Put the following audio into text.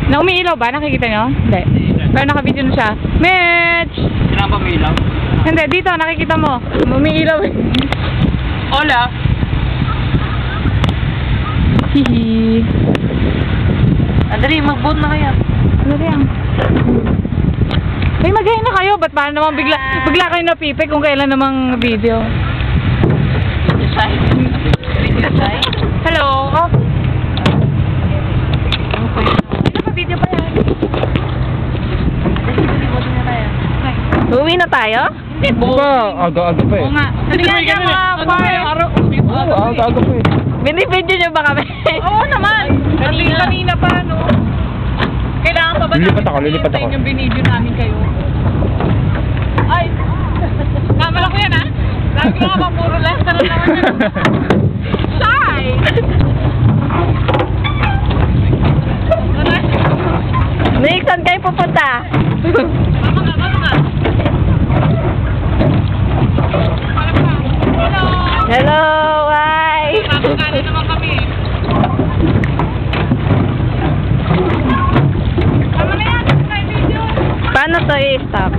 Na umiilaw ba? Nakikita nyo? Hindi. Pero naka-video na siya. Mitch! Kailangan ba umiilaw? Hindi, dito, nakikita mo. Umiilaw eh. Hola! Hihi. Andali, mag-boat na kaya. Ano yan? Ay, mag-hi na kayo. Ba't paano naman bigla kayo napipik kung kailan namang video? Hello! Oh. Video pa yan. Uwi na tayo? Hindi po. Aga-aga pa eh. Oo nga. Halika niya mga par. Aga-aga pa eh. Binibidyo niyo ba kami? Oo naman. Kanina pa, no? Kailangan pa ba Lilipat ako. yung binidyo namin kayo? Ay! Kamala ko yan, ha? Lagi nga ba puro lester na naman yun? Shy! Nick, saan kayo pupunta? Mama nga. Hello, hi! Nakakagana naman kami. Tama na yan, video. Paano to i-stop?